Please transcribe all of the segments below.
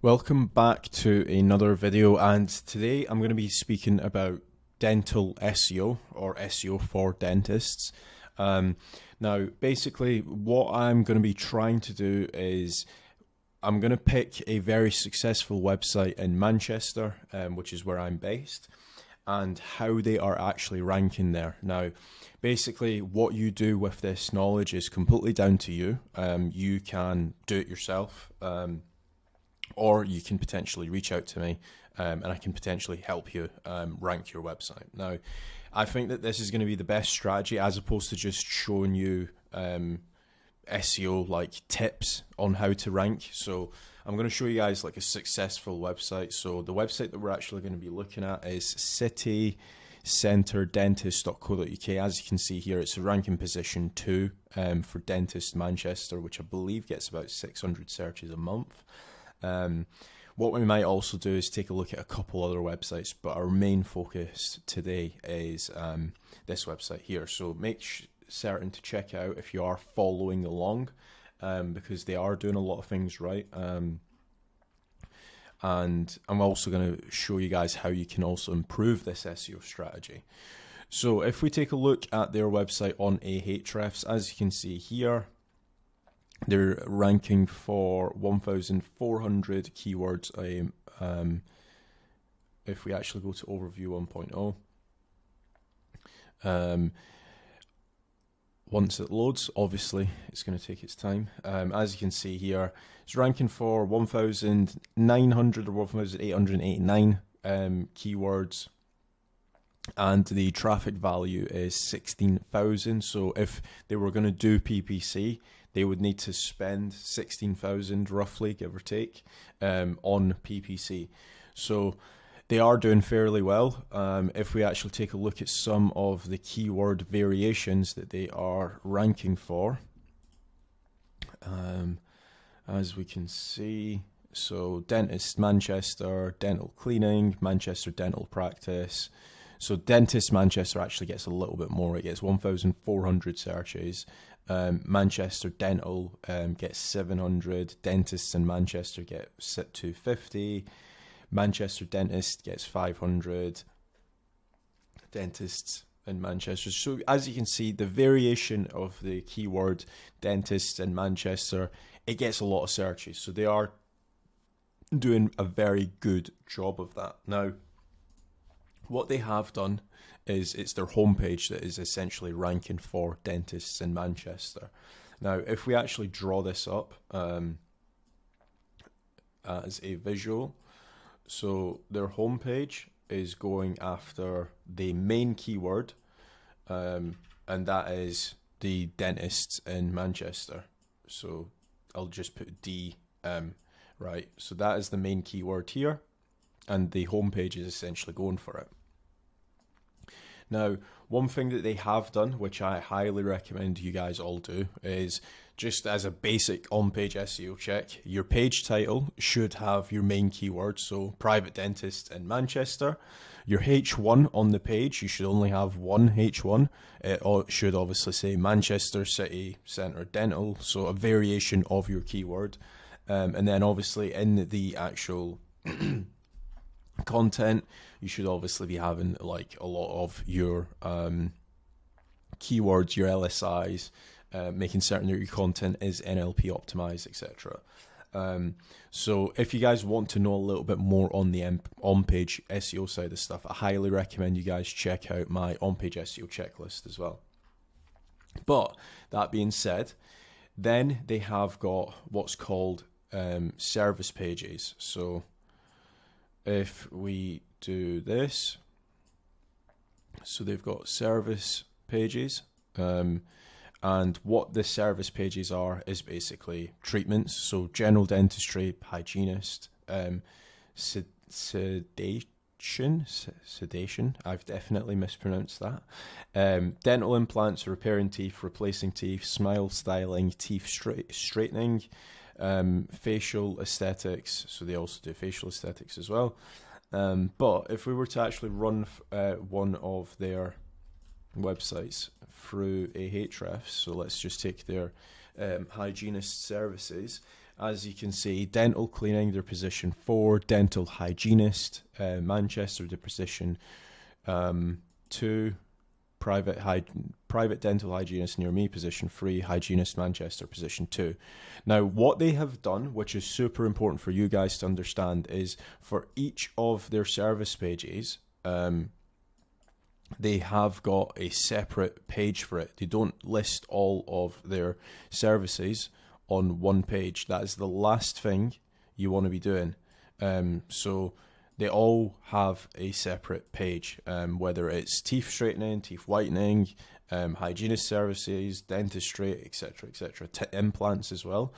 Welcome back to another video, and today I'm going to be speaking about dental SEO, or SEO for dentists. Now basically what I'm going to be trying to do is I'm going to pick a very successful website in Manchester, which is where I'm based, and how they are actually ranking there. Now basically what you do with this knowledge is completely down to you. You can do it yourself, or you can potentially reach out to me, and I can potentially help you rank your website. Now, I think that this is going to be the best strategy, as opposed to just showing you SEO like tips on how to rank. So I'm going to show you guys like a successful website. So the website that we're actually going to be looking at is citycentre-dentist.co.uk. As you can see here, it's a ranking position 2 for Dentist Manchester, which I believe gets about 600 searches a month. What we might also do is take a look at a couple other websites, but our main focus today is this website here. So make certain to check out if you are following along, because they are doing a lot of things right. And I'm also going to show you guys how you can also improve this SEO strategy. So if we take a look at their website on Ahrefs, as you can see here, they're ranking for 1,400 keywords. If we actually go to Overview 1.0, once it loads, obviously it's going to take its time. As you can see here, it's ranking for 1,900 or 1,889 keywords, and the traffic value is 16,000. So if they were going to do PPC, they would need to spend 16,000 roughly, give or take, on PPC. So they are doing fairly well. If we actually take a look at some of the keyword variations that they are ranking for, as we can see, so Dentist Manchester, dental cleaning, Manchester dental practice. So Dentist Manchester actually gets a little bit more. It gets 1,400 searches. Manchester Dental gets 700. Dentists in Manchester get 250. Manchester Dentist gets 500. Dentists in Manchester. So as you can see, the variation of the keyword dentists in Manchester, it gets a lot of searches. So they are doing a very good job of that. Now, what they have done is it's their homepage that is essentially ranking for dentists in Manchester. Now, if we actually draw this up as a visual, so their homepage is going after the main keyword, and that is the dentists in Manchester. So I'll just put D, right? So that is the main keyword here, and the homepage is essentially going for it. Now, one thing that they have done, which I highly recommend you guys all do, is just as a basic on-page SEO check, your page title should have your main keyword, so private dentist in Manchester. Your H1 on the page, you should only have one H1. It should obviously say Manchester City Centre Dental, so a variation of your keyword. And then obviously in the actual content, you should obviously be having like a lot of your keywords, your LSIs, making certain that your content is NLP optimized, etc. So if you guys want to know a little bit more on the on-page SEO side of stuff, I highly recommend you guys check out my on-page SEO checklist as well. But that being said, then they have got what's called service pages. So if we do this, so they've got service pages, and what the service pages are is basically treatments. So general dentistry, hygienist, sedation, I've definitely mispronounced that, dental implants, repairing teeth, replacing teeth, smile styling, teeth straightening, facial aesthetics. So they also do facial aesthetics as well. But if we were to actually run one of their websites through Ahrefs, so let's just take their hygienist services, as you can see, dental cleaning, they're position 4, dental hygienist, Manchester, they're position 2, private dental hygienist near me, position 3, hygienist Manchester, position 2. Now, what they have done, which is super important for you guys to understand, is for each of their service pages, they have got a separate page for it. They don't list all of their services on one page. That is the last thing you want to be doing. So they all have a separate page, whether it's teeth straightening, teeth whitening, hygienist services, dentistry, etc., etc., implants as well.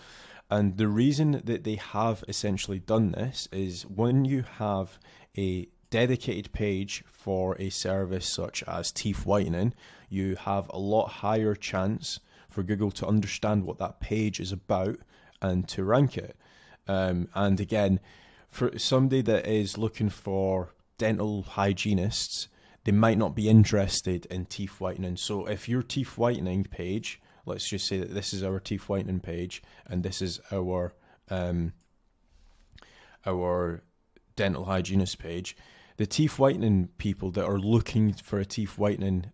And the reason that they have essentially done this is when you have a dedicated page for a service such as teeth whitening, you have a lot higher chance for Google to understand what that page is about and to rank it. And again, for somebody that is looking for dental hygienists, they might not be interested in teeth whitening. So if your teeth whitening page, let's just say that this is our teeth whitening page and this is our dental hygienist page, the teeth whitening people that are looking for a teeth whitening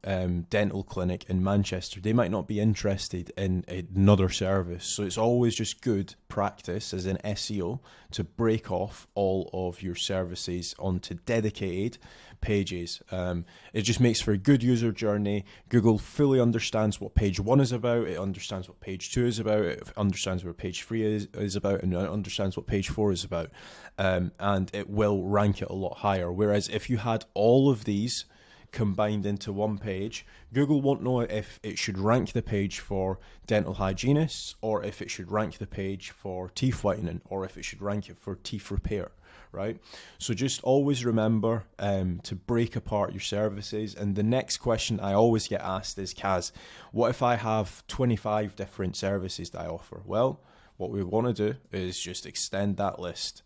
dental clinic in Manchester, they might not be interested in another service. So it's always just good practice as an SEO to break off all of your services onto dedicated pages. It just makes for a good user journey. Google fully understands what page 1 is about, it understands what page 2 is about, it understands where page 3 is about, and it understands what page 4 is about. And it will rank it a lot higher. Whereas if you had all of these combined into one page, Google won't know if it should rank the page for dental hygienists, or if it should rank the page for teeth whitening, or if it should rank it for teeth repair, right? So just always remember to break apart your services. And the next question I always get asked is, Kaz, what if I have 25 different services that I offer? Well, what we want to do is just extend that list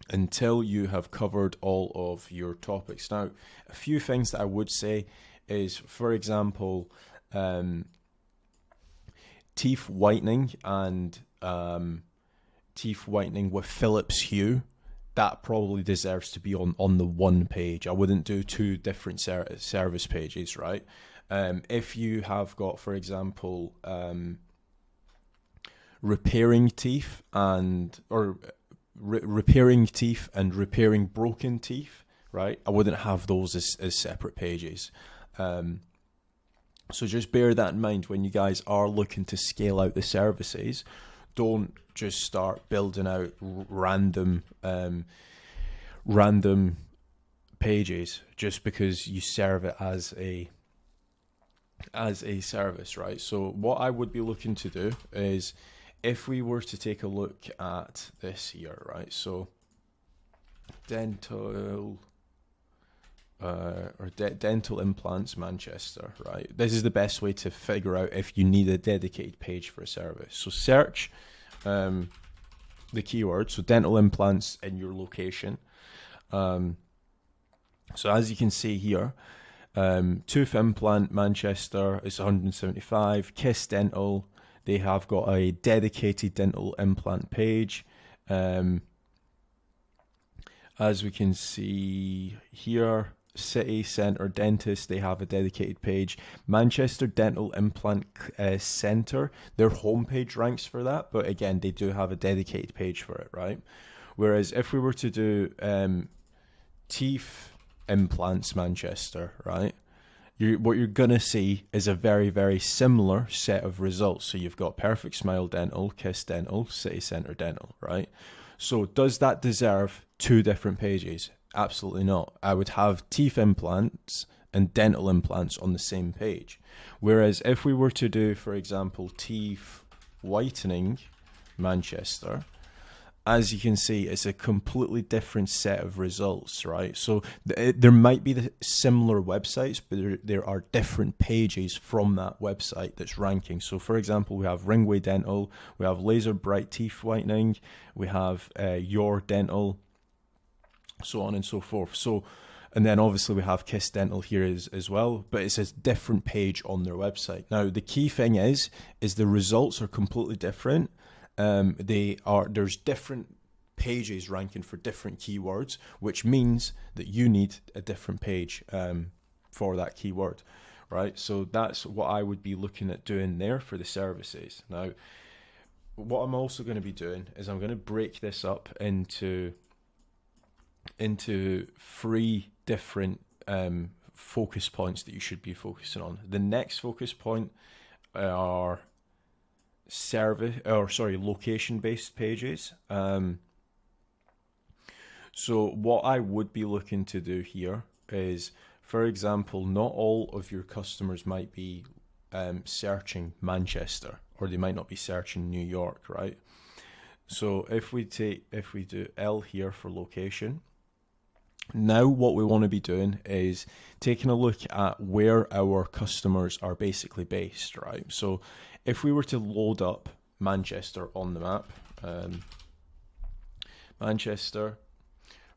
until you have covered all of your topics. Now, a few things that I would say is, for example, teeth whitening and teeth whitening with Philips Hue, that probably deserves to be on the one page. I wouldn't do 2 different service pages, right? If you have got, for example, repairing teeth and repairing broken teeth, right? I wouldn't have those as separate pages. So just bear that in mind when you guys are looking to scale out the services. Don't just start building out random pages just because you serve it as a service, right? So what I would be looking to do is, if we were to take a look at this here, right? So dental dental implants Manchester, right? This is the best way to figure out if you need a dedicated page for a service. So search the keyword, so dental implants in your location. So as you can see here, tooth implant Manchester is 175, Kiss Dental, they have got a dedicated dental implant page. As we can see here, City Centre Dentist, they have a dedicated page. Manchester Dental Implant Centre, their homepage ranks for that, but again, they do have a dedicated page for it, right? Whereas if we were to do teeth implants Manchester, right? What you're going to see is a very, very similar set of results. So you've got Perfect Smile Dental, Kiss Dental, City Centre Dental, right? So does that deserve 2 different pages? Absolutely not. I would have teeth implants and dental implants on the same page. Whereas if we were to do, for example, teeth whitening Manchester, as you can see, it's a completely different set of results, right? So there might be the similar websites, but there are different pages from that website that's ranking. So for example, we have Ringway Dental, we have Laser Bright Teeth Whitening, we have Your Dental, so on and so forth. So, and then obviously we have Kiss Dental here as well, but it's a different page on their website. Now, the key thing is the results are completely different, there's different pages ranking for different keywords, which means that you need a different page for that keyword, right? So that's what I would be looking at doing there for the services. Now, what I'm also going to be doing is I'm going to break this up into 3 different focus points that you should be focusing on. The next focus point are location-based pages. So what I would be looking to do here is, for example, not all of your customers might be searching Manchester, or they might not be searching New York, right? So if we do L here for location, now what we want to be doing is taking a look at where our customers are basically based, right? So if we were to load up Manchester on the map, Manchester,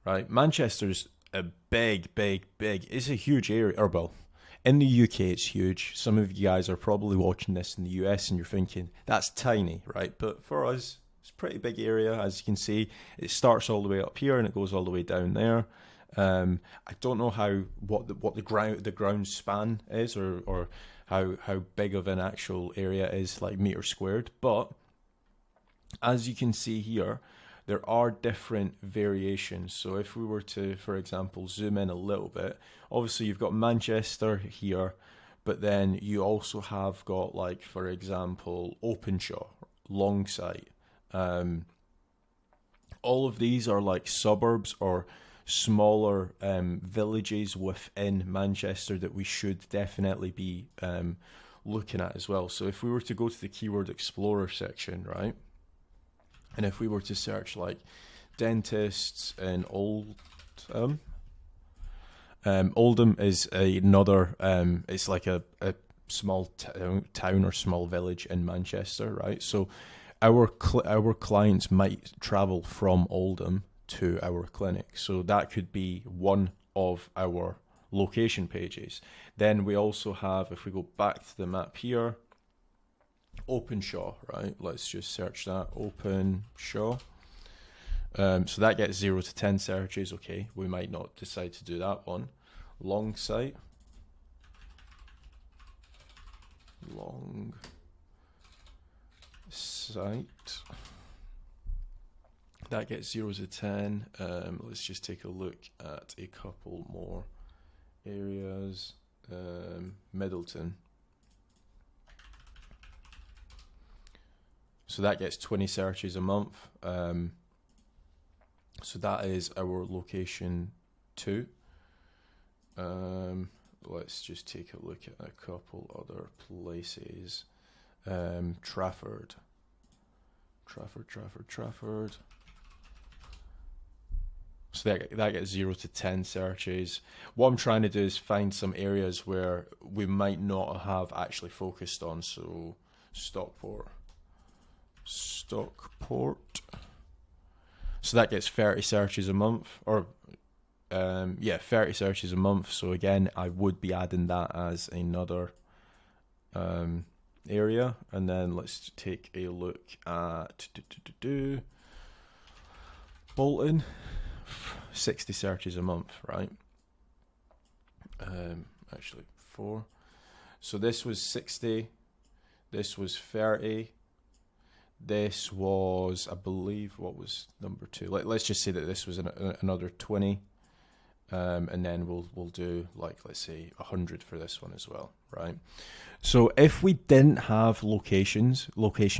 right? Manchester's a big, it's a huge area, or well, in the UK it's huge. Some of you guys are probably watching this in the US and you're thinking, that's tiny, right? But for us, it's a pretty big area. As you can see, it starts all the way up here and it goes all the way down there. I don't know what the ground span is, or how big of an actual area is, like meters squared, but as you can see here, there are different variations. So if we were to, for example, zoom in a little bit, obviously you've got Manchester here, but then you also have got, like, for example, Openshaw, Longsight. All of these are like suburbs or smaller villages within Manchester that we should definitely be looking at as well. So if we were to go to the Keyword Explorer section, right, and if we were to search like dentists in Oldham, Oldham is another, it's like a small town or small village in Manchester, right? So our clients might travel from Oldham to our clinic. So that could be one of our location pages. Then we also have, if we go back to the map here, Openshaw, right? Let's just search that, Openshaw. So that gets 0 to 10 searches. Okay, we might not decide to do that one. Longsight. That gets 0 to 10. Let's just take a look at a couple more areas. Middleton. So that gets 20 searches a month. So that is our location 2. Let's just take a look at a couple other places. Trafford. So that gets 0 to 10 searches. What I'm trying to do is find some areas where we might not have actually focused on. So Stockport. So that gets 30 searches a month, or 30 searches a month. So again, I would be adding that as another area. And then let's take a look at Bolton. 60 searches a month, right? Actually 4. So this was 60, this was 30, this was, I believe, what was number 2? Let's just say that this was another 20, and then we'll do, like, let's say 100 for this one as well, right? So if we didn't have location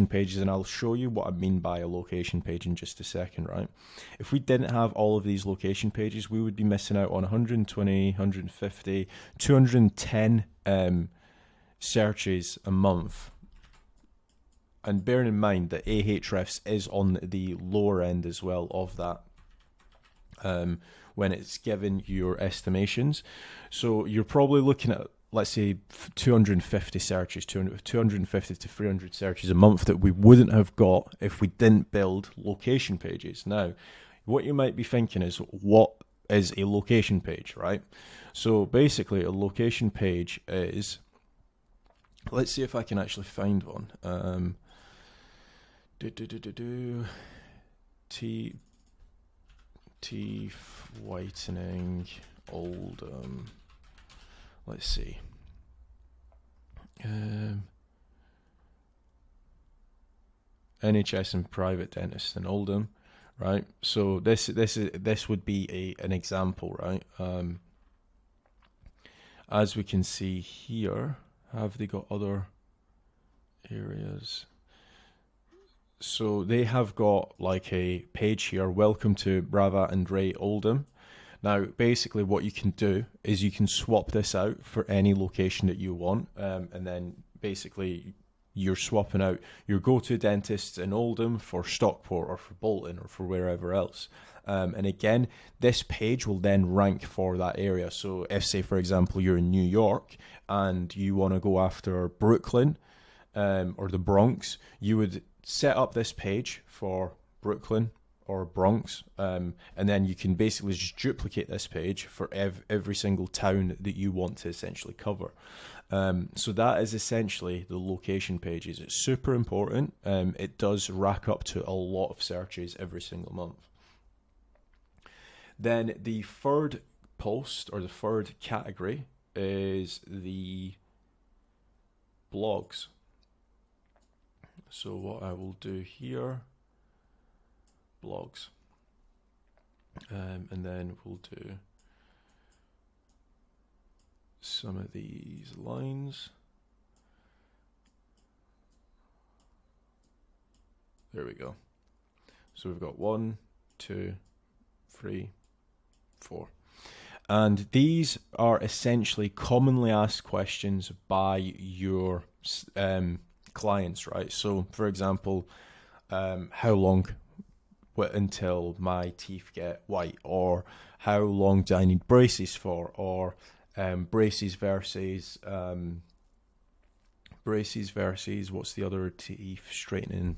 pages, and I'll show you what I mean by a location page in just a second, right? If we didn't have all of these location pages, we would be missing out on 120, 150, 210 searches a month. And bearing in mind that Ahrefs is on the lower end as well of that, when it's given your estimations. So you're probably looking at, let's say, 250 searches, 250 to 300 searches a month that we wouldn't have got if we didn't build location pages. Now, what you might be thinking is, what is a location page, right? So basically, a location page is, let's see if I can actually find one. Teeth whitening Oldham. Let's see. NHS and private dentist in Oldham, right? So this would be an example, right? As we can see here, have they got other areas? So they have got like a page here, welcome to Brava and Ray Oldham. Now, basically what you can do is you can swap this out for any location that you want, and then basically you're swapping out your go-to dentists in Oldham for Stockport or for Bolton or for wherever else. And again, this page will then rank for that area. So if, say, for example, you're in New York and you want to go after Brooklyn or the Bronx, you would set up this page for Brooklyn or Bronx, and then you can basically just duplicate this page for every single town that you want to essentially cover. So that is essentially the location pages. It's super important. It does rack up to a lot of searches every single month. Then the third post or the third category is the blogs. So what I will do here, blogs, and then we'll do some of these lines. There we go. So we've got 1, 2, 3, 4. And these are essentially commonly asked questions by your clients, right? So, for example, how long until my teeth get white, or how long do I need braces for, or braces versus what's the other teeth straightening?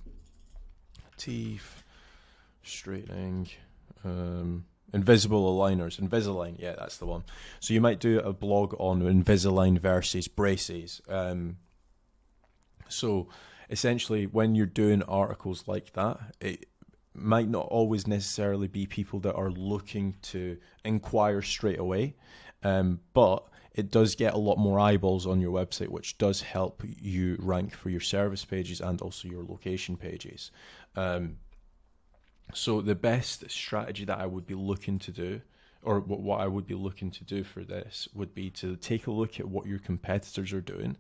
Invisible aligners, Invisalign, yeah, that's the one. So you might do a blog on Invisalign versus braces. So essentially, when you're doing articles like that, it might not always necessarily be people that are looking to inquire straight away, but it does get a lot more eyeballs on your website, which does help you rank for your service pages and also your location pages. So the best strategy that I would be looking to do, or what I would be looking to do for this, would be to take a look at what your competitors are doing,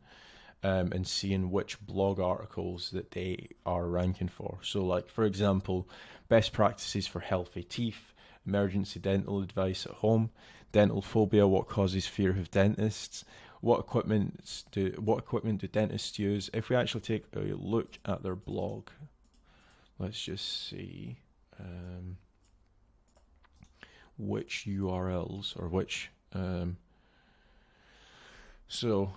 and seeing which blog articles that they are ranking for. So, like, for example, best practices for healthy teeth, emergency dental advice at home, dental phobia, what causes fear of dentists, what equipment do dentists use. If we actually take a look at their blog, let's just see which URLs or which so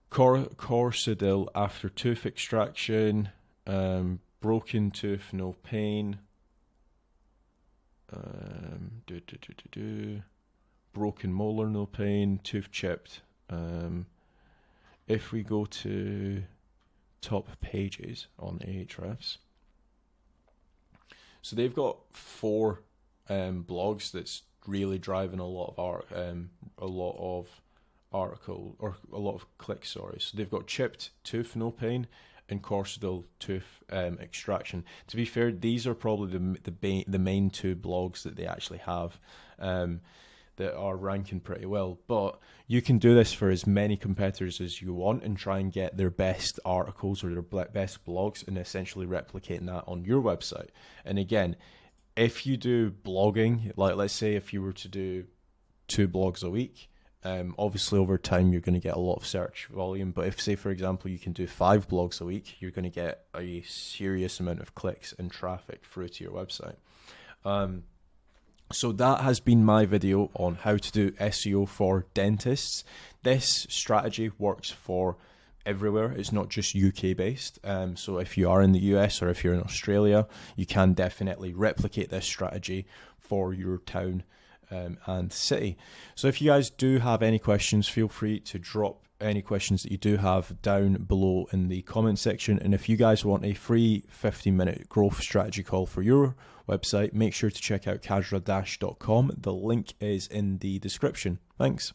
Corsadil after tooth extraction, broken tooth no pain, broken molar no pain, tooth chipped. If we go to top pages on Ahrefs, so they've got 4 blogs that's really driving a lot of clicks. Sorry, so they've got chipped tooth no pain and Corsadil tooth extraction. To be fair, these are probably the main 2 blogs that they actually have that are ranking pretty well. But you can do this for as many competitors as you want and try and get their best articles or their best blogs and essentially replicating that on your website. And again, if you do blogging, like let's say if you were to do 2 blogs a week, obviously over time you're going to get a lot of search volume, but if, say, for example, you can do 5 blogs a week, you're going to get a serious amount of clicks and traffic through to your website. So that has been my video on how to do SEO for dentists. This strategy works for everywhere. It's not just UK based. So if you are in the US or if you're in Australia, you can definitely replicate this strategy for your town and city. So if you guys do have any questions, feel free to drop any questions that you do have down below in the comment section. And if you guys want a free 15-minute growth strategy call for your website, make sure to check out kasra-.com. The link is in the description. Thanks.